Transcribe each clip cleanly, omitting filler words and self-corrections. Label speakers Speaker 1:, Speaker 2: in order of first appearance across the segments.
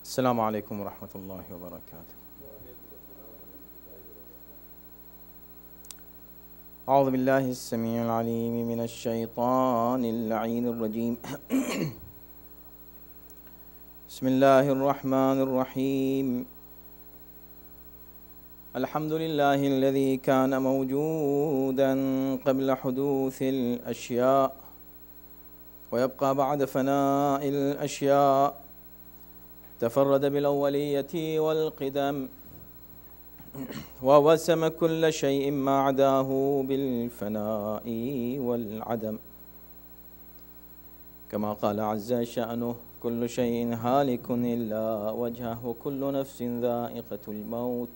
Speaker 1: السلام عليكم ورحمة الله وبركاته. أعوذ بالله السميع العليم من الشيطان اللعين الرجيم. بسم الله الرحمن الرحيم. الحمد لله الذي كان موجودا قبل حدوث الأشياء ويبقى بعد فناء الأشياء، تفرد بالأولية والقدم ووسم كل شيء ما عداه بالفناء والعدم، كما قال عز شأنه: كل شيء هالك إلا وجهه وكل نفس ذائقة الموت،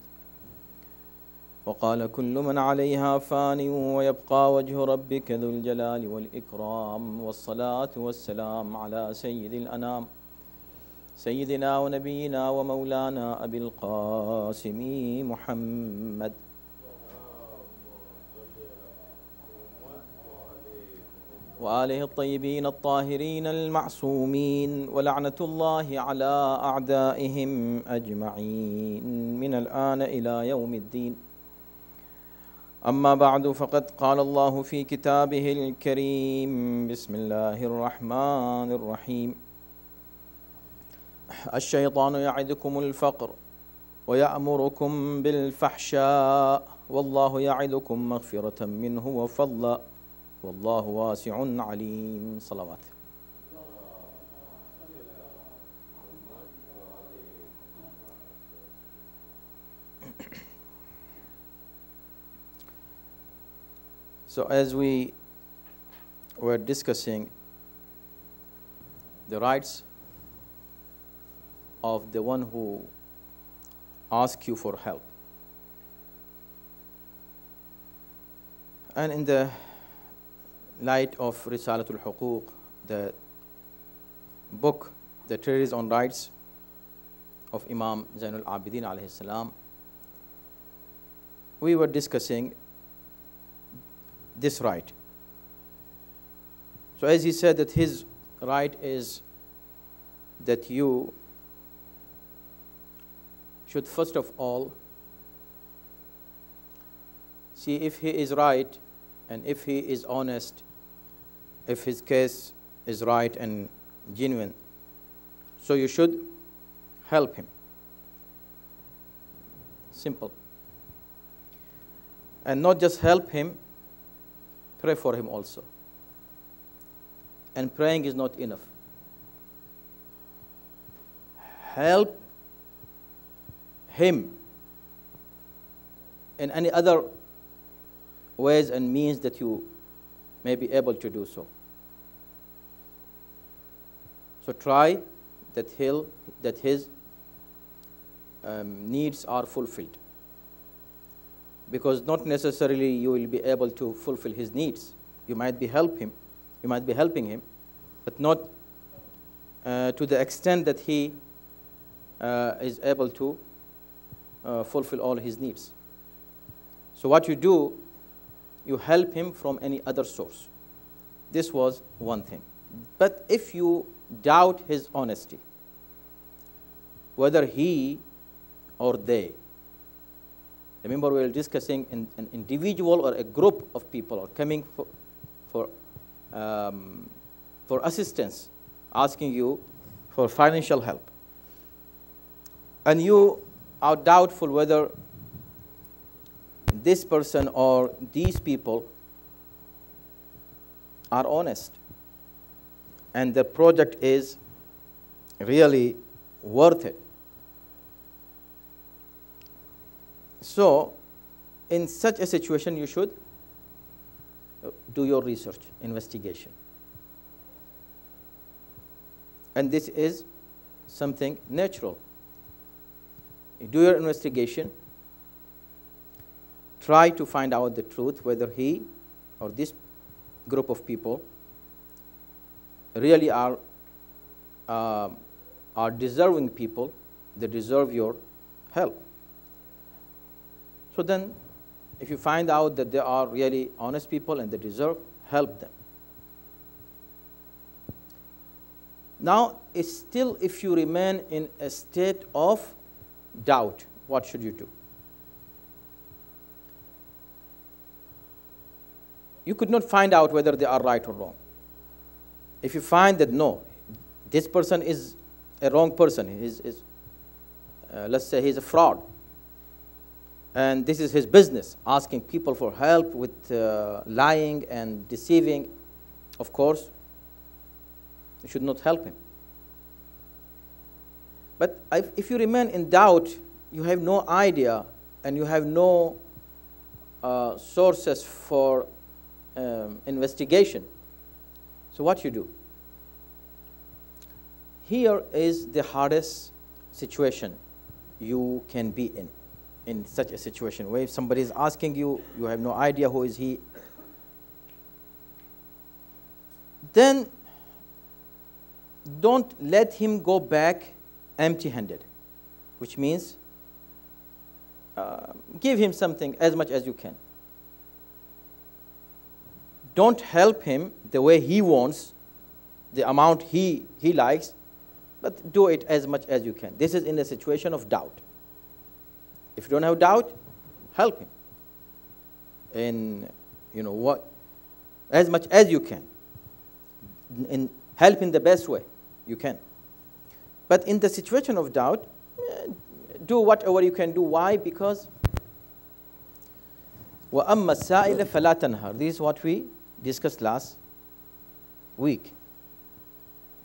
Speaker 1: وقال: كل من عليها فان ويبقى وجه ربك ذو الجلال والإكرام. والصلاة والسلام على سيد الأنام سيدنا ونبينا ومولانا أبي القاسم محمد وآله الطيبين الطاهرين المعصومين، ولعنة الله على أعدائهم أجمعين من الآن إلى يوم الدين. أما بعد، فقد قال الله في كتابه الكريم: بسم الله الرحمن الرحيم: الشيطان يعدكم الفقر ويأمركم بالفحشاء والله يعدكم مغفرة منه وفضلا والله واسع عليم. صلوات. So as we were discussing the rights of the one who asks you for help, and in the light of Risalatul Huquq, the book, the treatise on rights of Imam Zainul Abidin alayhi salam, we were discussing this right. So as he said that his right is that you should first of all see if he is right and if he is honest, if his case is right and genuine. So you should help him. Simple. And not just help him, pray for him also. And praying is not enough. Help him in any other ways and means that you may be able to do so. So try that his needs are fulfilled, because not necessarily you will be able to fulfill his needs. You might be helping him, but not to the extent that he is able to fulfill all his needs. So what you do, you help him from any other source. This was one thing. But if you doubt his honesty, whether he or they, remember we were discussing an individual or a group of people are coming for assistance, asking you for financial help, and you are doubtful whether this person or these people are honest and the project is really worth it. So in such a situation, you should do your research, investigation. And this is something natural. You do your investigation, try to find out the truth, whether he or this group of people really are deserving people, they deserve your help. So then, if you find out that they are really honest people and they deserve, help them. Now, it's still, if you remain in a state of doubt, what should you do? You could not find out whether they are right or wrong. If you find that no, this person is a wrong person, let's say he's a fraud, and this is his business, asking people for help with lying and deceiving, of course, you should not help him. But if you remain in doubt, you have no idea and you have no sources for investigation. So what you do? Here is the hardest situation you can be in such a situation where if somebody is asking you, you have no idea who is he. Then don't let him go back empty-handed, which means give him something as much as you can. Don't help him the way he wants, the amount he likes, but do it as much as you can. This is in a situation of doubt. If you don't have doubt, help him in, as much as you can. In help in the best way you can. But in the situation of doubt, do whatever you can do. Why? Because وَأَمَّا السَّائِلَ فَلَا تَنْهَرْ. This is what we discussed last week.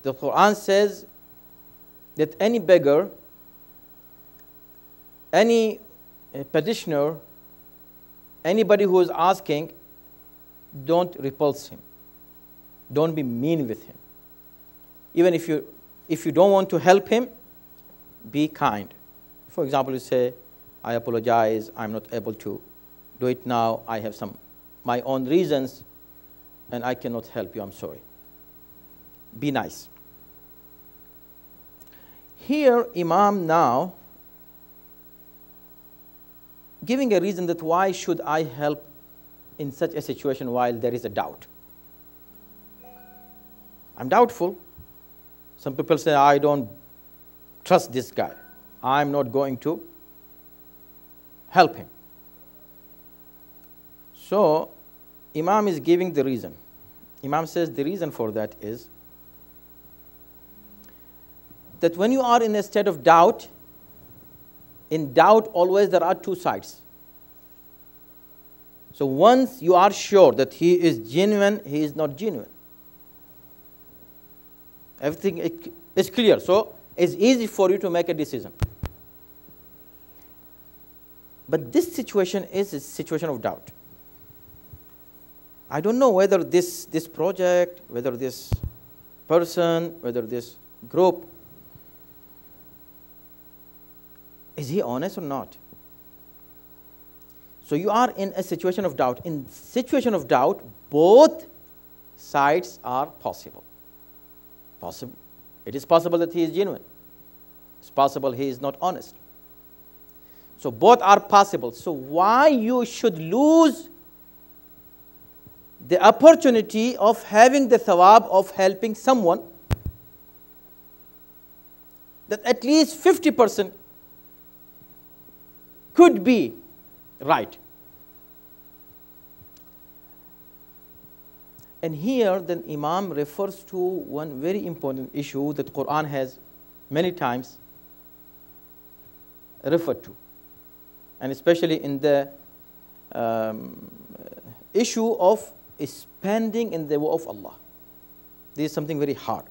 Speaker 1: The Quran says that any beggar, any petitioner, anybody who is asking, don't repulse him. Don't be mean with him. Even if you don't want to help him, be kind. For example, you say, I apologize, I'm not able to do it now. I have my own reasons, and I cannot help you. I'm sorry. Be nice. Here, Imam now giving a reason that why should I help in such a situation while there is a doubt. I'm doubtful. Some people say, I don't trust this guy. I'm not going to help him. So, Imam is giving the reason. Imam says the reason for that is that when you are in a state of doubt, in doubt always there are two sides. So once you are sure that he is genuine, he is not genuine. Everything is clear. So it's easy for you to make a decision. But this situation is a situation of doubt. I don't know whether this project, whether this person, whether this group, is he honest or not? So you are in a situation of doubt. In situation of doubt, both sides are possible. It is possible that he is genuine. It's possible he is not honest. So both are possible. So why you should lose the opportunity of having the thawab of helping someone that at least 50% could be right. And here then Imam refers to one very important issue that Quran has many times referred to, and especially in the issue of spending in the way of Allah. This is something very hard.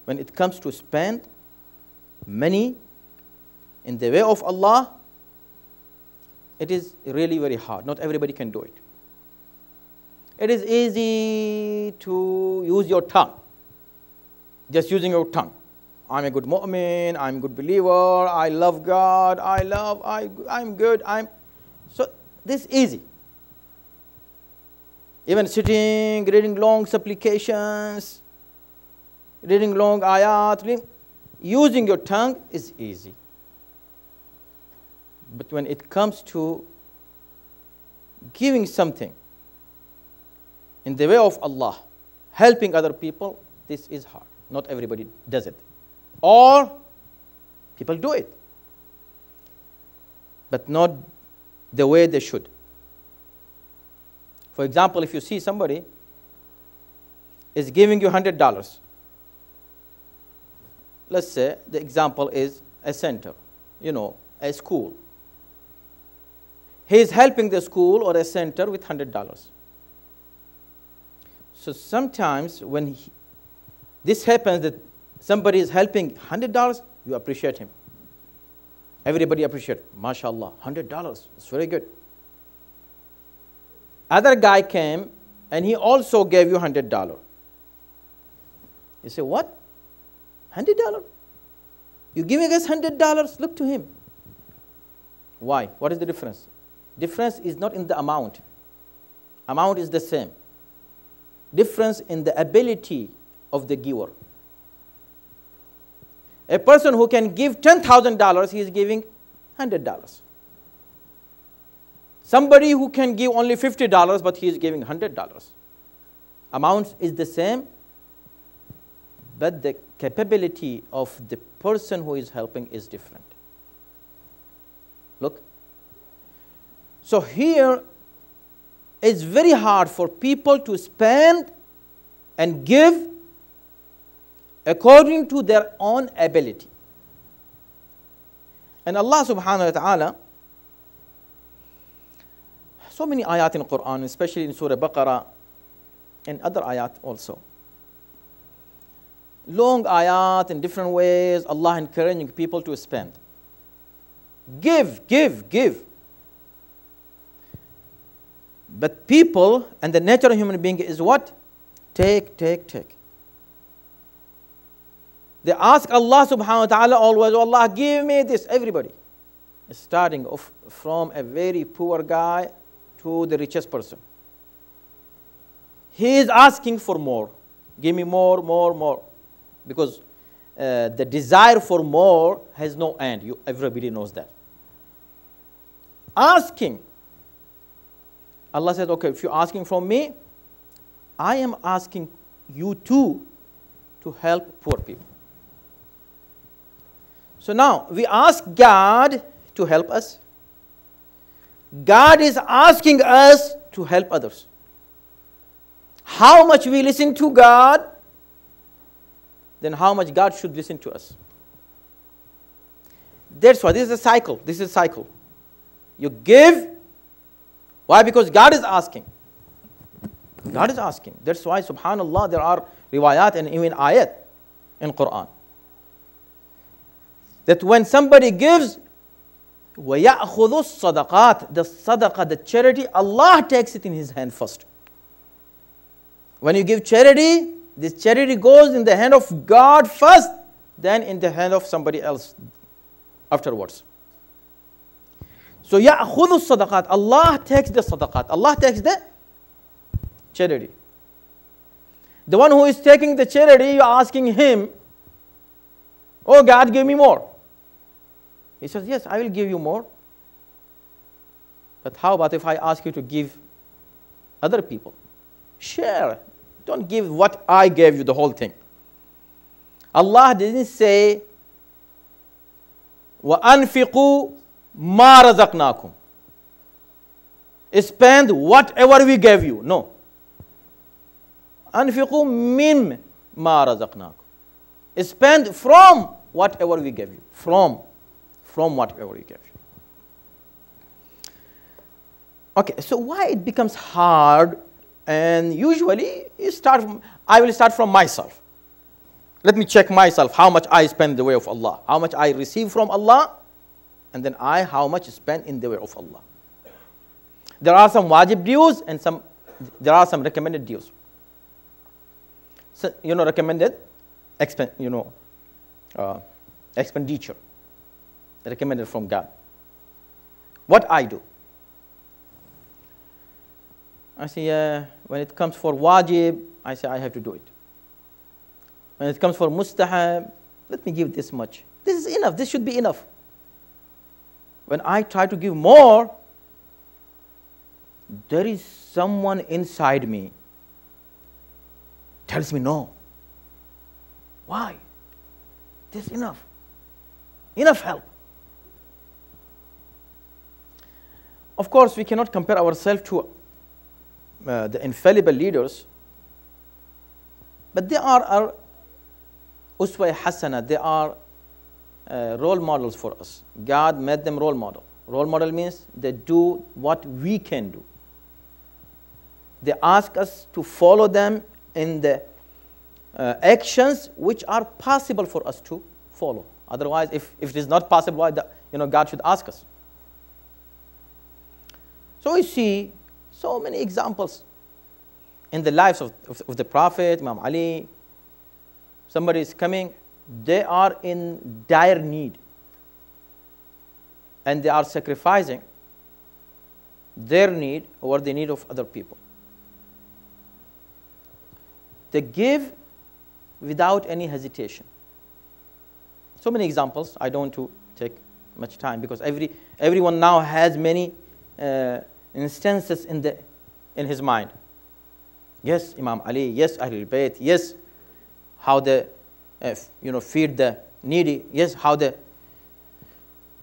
Speaker 1: When it comes to spend money in the way of Allah, it is really very hard. Not everybody can do it. It is easy to use your tongue. Just using your tongue. I'm a good mu'min, I'm a good believer, I love God, I'm good, So this is easy. Even sitting, reading long supplications, reading long ayat, using your tongue is easy. But when it comes to giving something in the way of Allah, helping other people, this is hard. Not everybody does it. Or people do it, but not the way they should. For example, if you see somebody is giving you $100, let's say the example is a center, a school. He is helping the school or a center with $100. So sometimes when this happens, that somebody is helping $100, you appreciate him. Everybody appreciates, mashallah, $100, it's very good. Other guy came and he also gave you $100. You say, what? $100? You giving us $100? Look to him. Why? What is the difference? Difference is not in the amount. Amount is the same. Difference in the ability of the giver. A person who can give $10,000, he is giving $100. Somebody who can give only $50, but he is giving $100. Amount is the same, but the capability of the person who is helping is different. Look. So here, it's very hard for people to spend and give according to their own ability. And Allah subhanahu wa ta'ala, so many ayat in the Quran, especially in Surah Baqarah and other ayat also. Long ayat in different ways, Allah encouraging people to spend. Give, give, give. But people and the nature of human being is what? Take, take, take. They ask Allah subhanahu wa ta'ala always, oh Allah, give me this. Everybody. Starting off from a very poor guy to the richest person. He is asking for more. Give me more, more, more. Because the desire for more has no end. Everybody knows that. Asking. Allah said, okay, if you're asking from me, I am asking you too to help poor people. So now, we ask God to help us. God is asking us to help others. How much we listen to God, then how much God should listen to us. That's why this is a cycle. This is a cycle. You give. Why? Because God is asking. God is asking. That's why, subhanallah, there are riwayat and even ayat in Quran. That when somebody gives, وَيَأْخُذُ الصَّدَقَاتِ, the sadaqah, the charity, Allah takes it in His hand first. When you give charity, this charity goes in the hand of God first, then in the hand of somebody else afterwards. So يَأْخُذُ الصَّدَقَاتِ, Allah takes the sadaqat, Allah takes the charity. The one who is taking the charity, you are asking him, oh God, give me more. He says, yes, I will give you more. But how about if I ask you to give other people? Share. Don't give what I gave you, the whole thing. Allah didn't say, وَأَنْفِقُوا مَا رَزَقْنَاكُمْ. Spend whatever we gave you. No. أَنْفِقُوا مِن مَا رَزَقْنَاكُمْ. Spend from whatever we gave you. From whatever we gave you. Okay, so why it becomes hard? And usually I will start from myself. Let me check myself, how much I spend in the way of Allah, how much I receive from Allah, and then how much spend in the way of Allah. There are some wajib dues and there are some recommended dues. So, recommended expenditure, recommended from God. What I do? I say, when it comes for wajib, I say I have to do it. When it comes for mustahab, let me give this much. This is enough. This should be enough. When I try to give more, there is someone inside me tells me no. Why? This is enough. Enough help. Of course, we cannot compare ourselves to the infallible leaders, but they are our uswa hasana. They are role models for us. God made them role model. Role model means they do what we can do. They ask us to follow them in the actions which are possible for us to follow. Otherwise, if it is not possible, why God should ask us? So we see so many examples in the lives of the Prophet, Imam Ali. Somebody is coming, they are in dire need, and they are sacrificing their need over the need of other people. They give without any hesitation. So many examples. I don't want to take much time because everyone now has many instances in his mind. Yes, Imam Ali. Yes, Ahlul Bayt. Yes, how they feed the needy. Yes, how they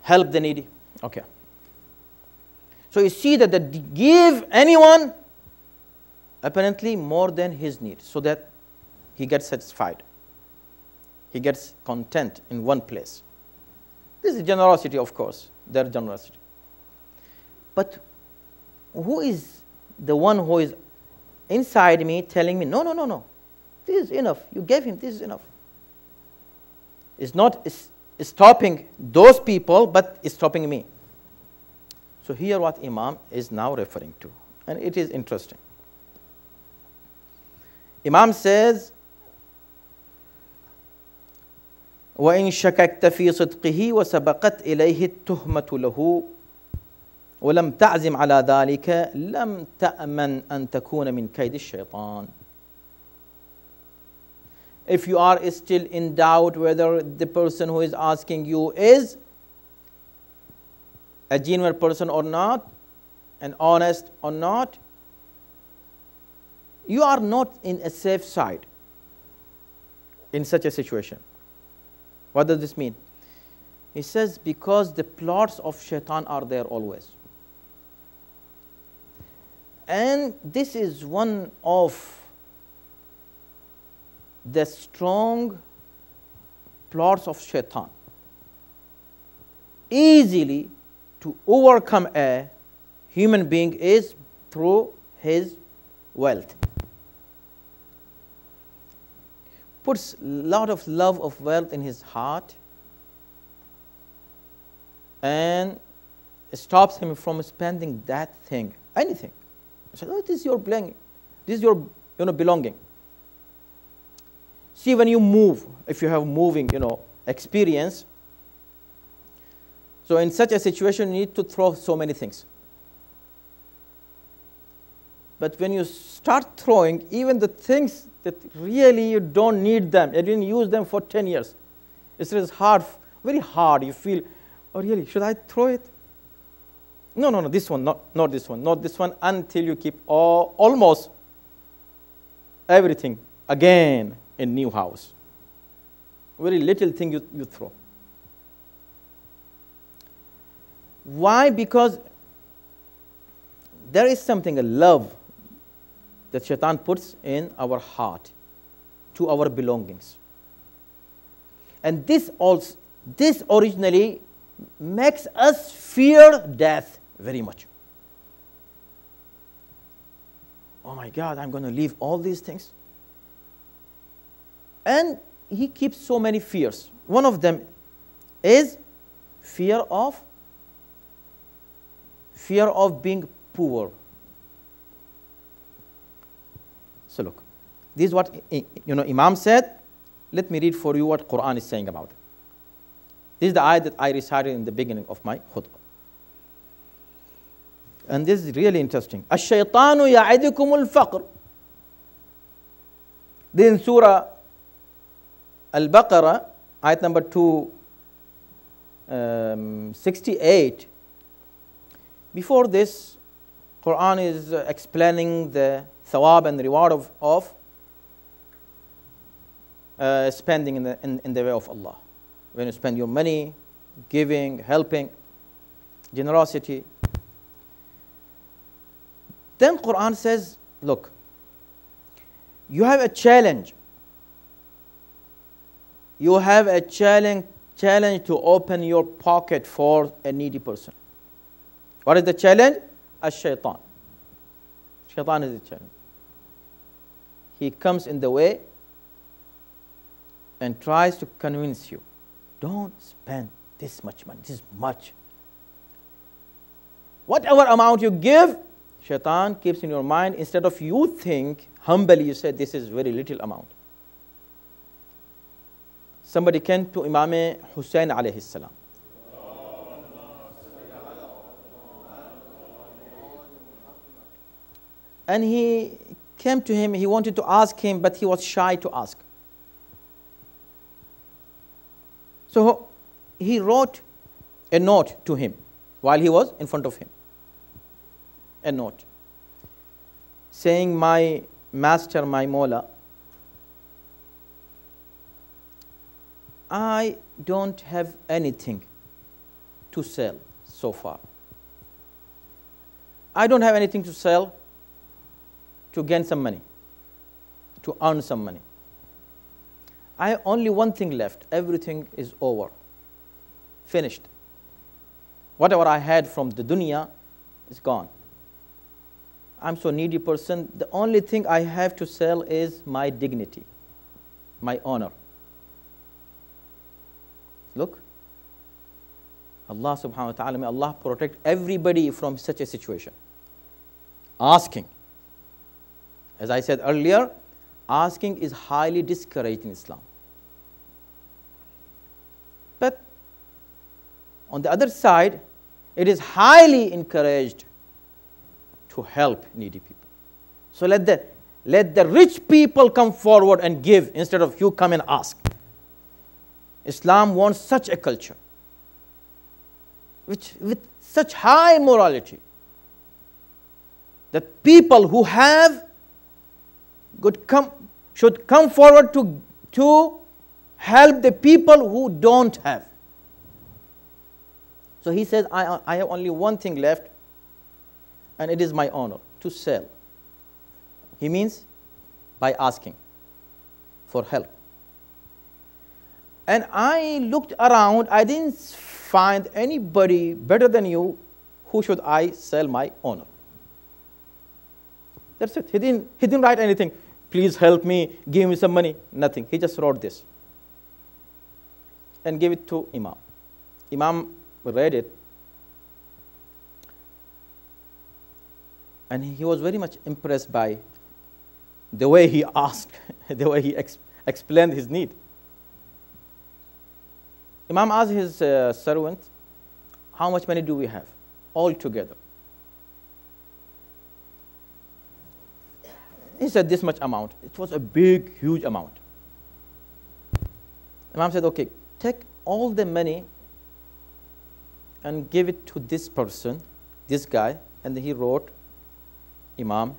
Speaker 1: help the needy. Okay. So you see that they give anyone apparently more than his need, so that he gets satisfied. He gets content in one place. This is generosity, of course, their generosity. But who is the one who is inside me telling me, no, this is enough. You gave him, this is enough. It's not stopping those people, but it's stopping me. So here what Imam is now referring to, and it is interesting. Imam says, وَإِن شَكَكْتَ فِي صِدْقِهِ وَسَبَقَتْ إِلَيْهِ التُّهْمَةُ لَهُ وَلَمْ تَعْزِمْ عَلَى ذَلِكَ لَمْ تَأْمَنْ أَن تَكُونَ مِنْ كَيْدِ الشَّيْطَانِ. If you are still in doubt whether the person who is asking you is a genuine person or not, and honest or not, you are not in a safe side in such a situation. What does this mean? He says, because the plots of shaitan are there always. And this is one of the strong plots of shaitan. Easily to overcome a human being is through his wealth. Puts a lot of love of wealth in his heart and stops him from spending that thing, anything. He says, oh, this is your belonging. This is your belonging. See, when you move, if you have moving experience, so in such a situation you need to throw so many things. But when you start throwing even the things that really you don't need them, you didn't use them for 10 years, it's hard, very hard. You feel, oh really, should I throw it? No, this one, not this one, not this one, until you keep almost everything again in new house. Very little thing you throw. Why? Because there is something, a love that shaitan puts in our heart to our belongings. And this originally makes us fear death very much. Oh my God, I'm going to leave all these things. And he keeps so many fears. One of them is fear of being poor. So look, this is what Imam said. Let me read for you what Quran is saying about it. This is the ayah that I recited in the beginning of my khutbah. And this is really interesting. الشيطان يعدكم الفقر. Then Surah Al-Baqarah, ayat number 268. Before this, Quran is explaining the thawab and reward of spending in the way of Allah. When you spend your money, giving, helping, generosity. Then Quran says, look, you have a challenge. You have a challenge to open your pocket for a needy person. What is the challenge? Ash-shaytan. Shaitan is the challenge. He comes in the way and tries to convince you, don't spend this much money, this much. Whatever amount you give, Shaitan keeps in your mind, instead of you think, humbly you say, this is very little amount. Somebody came to Imam Hussein alayhi salam. And he came to him, he wanted to ask him, but he was shy to ask. So he wrote a note to him while he was in front of him. A note saying, my master, my Maula, I don't have anything to sell so far. I don't have anything to sell to gain some money, to earn some money. I have only one thing left. Everything is over, finished. Whatever I had from the dunya is gone. I'm so needy person. The only thing I have to sell is my dignity, my honor. Look, Allah subhanahu wa ta'ala, may Allah protect everybody from such a situation. Asking. As I said earlier, asking is highly discouraged in Islam. But on the other side, it is highly encouraged to help needy people. So let the rich people come forward and give instead of you come and ask. Islam wants such a culture, with such high morality, that people who have should come forward to help the people who don't have. So he says, I have only one thing left, and it is my honor, to sell. He means by asking for help. And I looked around, I didn't find anybody better than you. Who should I sell my honor? That's it. He didn't write anything. Please help me, give me some money. Nothing. He just wrote this and gave it to Imam. Imam read it, and he was very much impressed by the way he asked, the way he explained his need. Imam asked his servant, how much money do we have all together? He said this much amount. It was a big, huge amount. Imam said, okay, take all the money and give it to this person, this guy. And then he wrote, Imam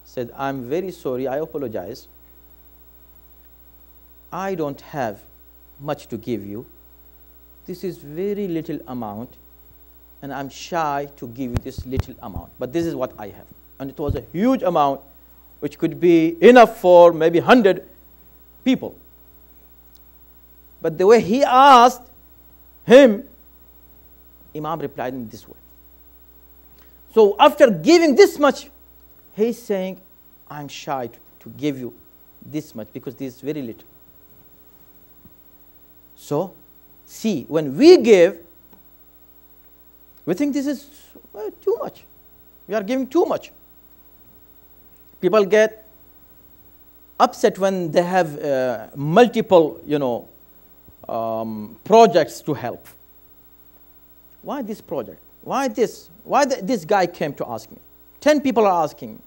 Speaker 1: said, I'm very sorry, I apologize. I don't have much to give you. This is very little amount, and I'm shy to give you this little amount. But this is what I have. And it was a huge amount, which could be enough for maybe 100 people. But the way he asked him, Imam replied in this way. So after giving this much, he's saying, I'm shy to give you this much because this is very little. So, see, when we give, we think this is too much. We are giving too much. People get upset when they have multiple, projects to help. Why this project? Why this? Why this guy came to ask me? 10 people are asking.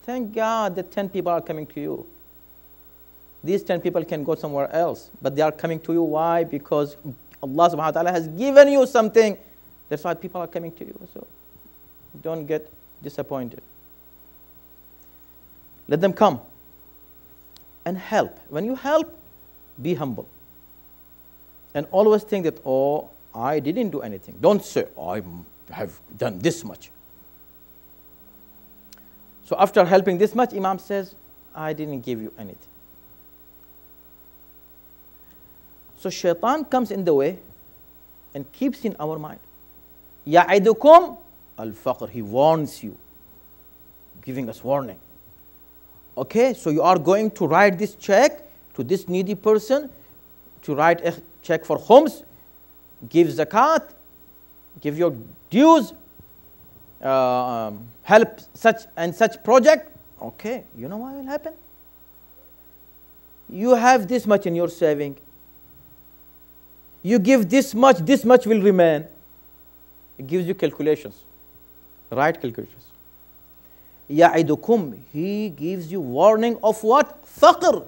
Speaker 1: Thank God that 10 people are coming to you. These 10 people can go somewhere else, but they are coming to you. Why? Because Allah subhanahu wa ta'ala has given you something. That's why people are coming to you. So don't get disappointed. Let them come. and help. When you help, be humble. And always think that, oh, I didn't do anything. Don't say, oh, I have done this much. So after helping this much, Imam says, I didn't give you anything. So shaitan comes in the way and keeps in our mind. Ya'idukum al-faqr. He warns you, giving us warning. Okay, so you are going to write this check to this needy person, to write a check for khums, give zakat, give your dues, help such and such project. Okay, you know what will happen? You have this much in your saving. You give this much will remain. It gives you calculations, right calculations. Ya'idukum, he gives you warning of what? Faqr.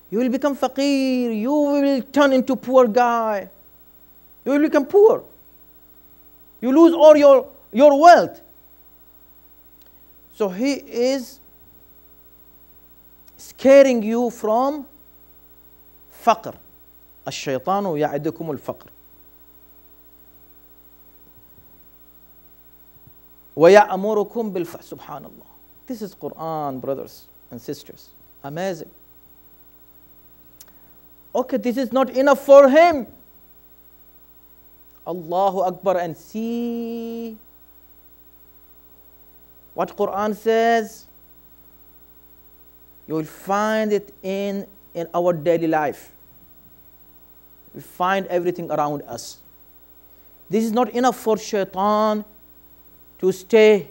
Speaker 1: You will become faqir, you will turn into poor guy. You will become poor. You lose all your wealth. So he is scaring you from faqr. الشيطان يعدكم الفقر. وَيَأْمُرُكُمْ بِالْفَحْشِ. Subhanallah. This is Quran, brothers and sisters. Amazing. Okay, this is not enough for him. Allahu Akbar, and see what Quran says. You will find it in our daily life. We find everything around us. This is not enough for shaitan to stay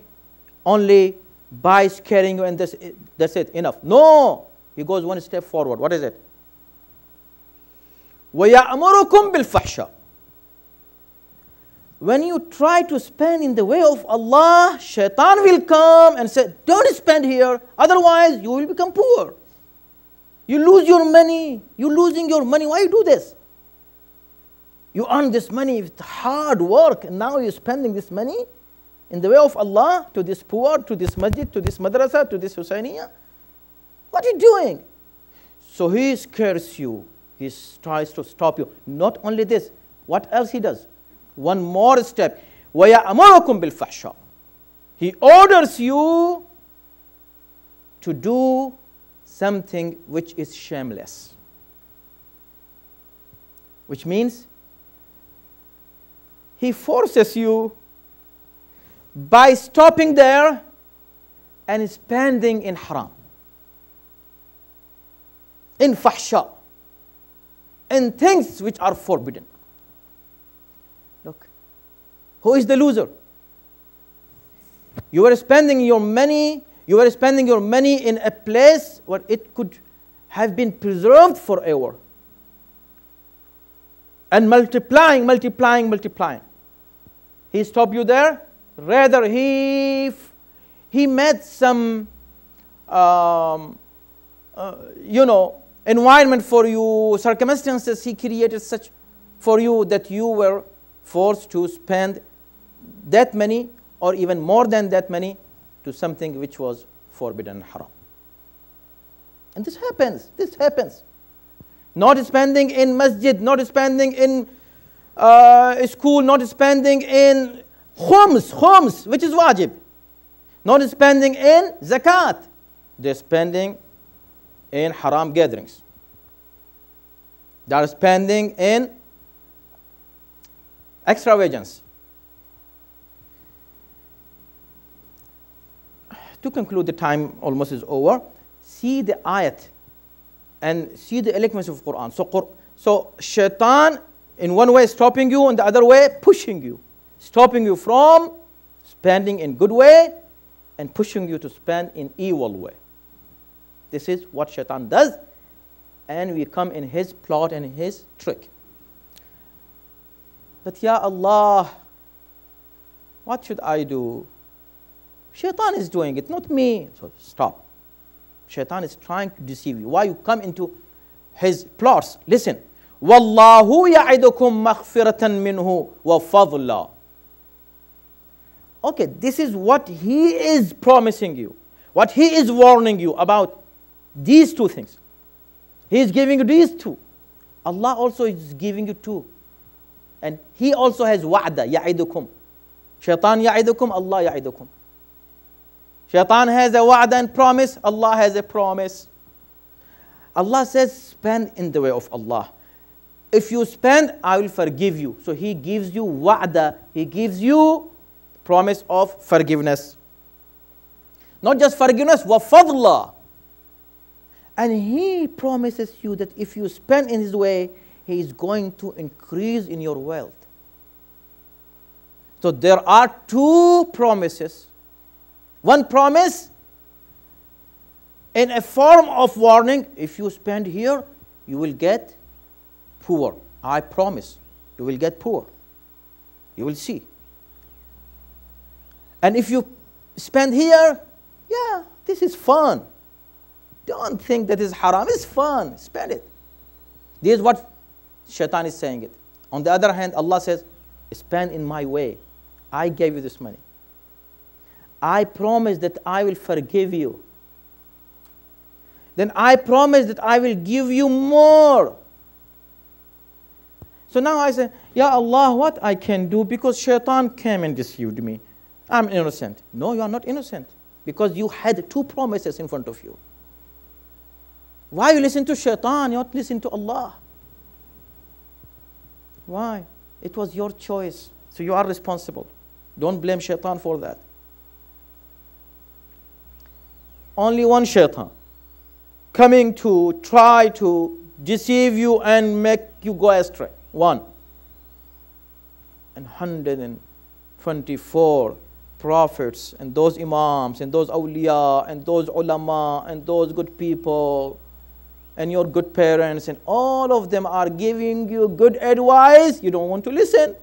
Speaker 1: only by scaring you and that's it, enough. No, he goes one step forward. What is it? وَيَأْمُرُكُمْ بِالْفَحْشَةِ. When you try to spend in the way of Allah, shaitan will come and say, don't spend here, otherwise you will become poor. You lose your money. You're losing your money. Why you do this? You earn this money with hard work, and now you're spending this money in the way of Allah to this poor, to this masjid, to this madrasa, to this Husainiyah. What are you doing? So he scares you. He tries to stop you. Not only this, what else he does? One more step. وَيَأْمُرُكُمْ بِالْفَحْشَةِ. He orders you to do something which is shameless. Which means he forces you by stopping there and spending in haram, in fahsha, in things which are forbidden. Look, who is the loser? You are spending your money in a place where it could have been preserved forever. And multiplying. He stopped you there. Rather, he made some, environment for you, circumstances he created such for you that you were forced to spend that money or even more than that money to something which was forbidden and haram. And this happens. Not spending in masjid, not spending in school, not spending in khums, which is wajib. Not spending in zakat. They're spending in haram gatherings. They are spending in extravagance. To conclude, the time almost is over. See the ayat and see the eloquence of Quran. So shaitan in one way stopping you, in the other way pushing you. Stopping you from spending in good way and pushing you to spend in evil way. This is what shaitan does, and we come in his plot and his trick. But Ya Allah, what should I do? Shaitan is doing it, not me. So stop. Shaitan is trying to deceive you. Why you come into his plots? Listen. Wallahu ya'idukum maghfiratan minhu wa fadla. Okay, this is what he is promising you. What he is warning you about, these two things. He is giving you these two. Allah also is giving you two. And he also has wa'da, ya'idukum. Shaitan ya'idukum, Allah ya'idukum. Shaitan has a wa'da and promise, Allah has a promise. Allah says, spend in the way of Allah. If you spend, I will forgive you. So he gives you wa'da, he gives you promise of forgiveness. Not just forgiveness, wa fadla. And he promises you that if you spend in his way, he is going to increase in your wealth. So there are two promises. One promise in a form of warning, if you spend here, you will get poor. I promise, you will get poor. You will see. And if you spend here, yeah, this is fun. Don't think that is haram. It's fun. Spend it. This is what Shaitan is saying it. On the other hand, Allah says, spend in my way. I gave you this money. I promise that I will forgive you. Then I promise that I will give you more. So now I say, Ya Allah, what I can do because Shaitan came and deceived me. I'm innocent. No, you are not innocent because you had two promises in front of you. Why you listen to Shaitan, you not listen to Allah? Why? It was your choice. So you are responsible. Don't blame Shaitan for that. Only one Shaitan coming to try to deceive you and make you go astray. One. And 124 prophets and those imams and those awliya and those ulama and those good people and your good parents, and all of them are giving you good advice. You don't want to listen.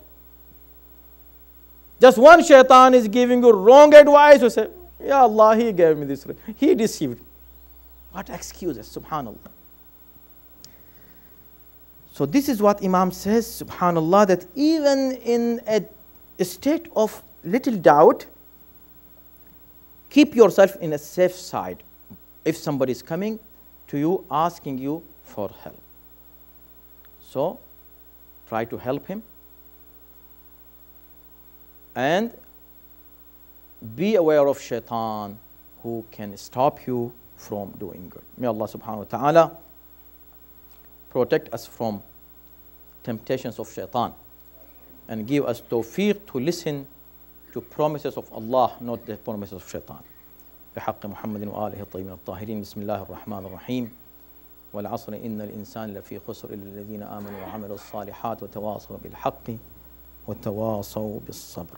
Speaker 1: Just one Shaitan is giving you wrong advice. You say, Ya Allah, he gave me this. He deceived me. What excuses, subhanallah. So this is what Imam says, subhanallah, that even in a state of little doubt, keep yourself in a safe side. If somebody is coming to you, asking you for help. So, try to help him. And be aware of Shaitan who can stop you from doing good. May Allah subhanahu wa ta'ala protect us from temptations of Shaitan and give us tawfiq to listen to promises of Allah, not the promises of Shaitan. بحق محمد وآله الطيبين الطاهرين بسم الله الرحمن الرحيم والعصر إن الإنسان لفي خسر إلا الذين آمنوا وعملوا الصالحات وتواصوا بالحق وتواصوا بالصبر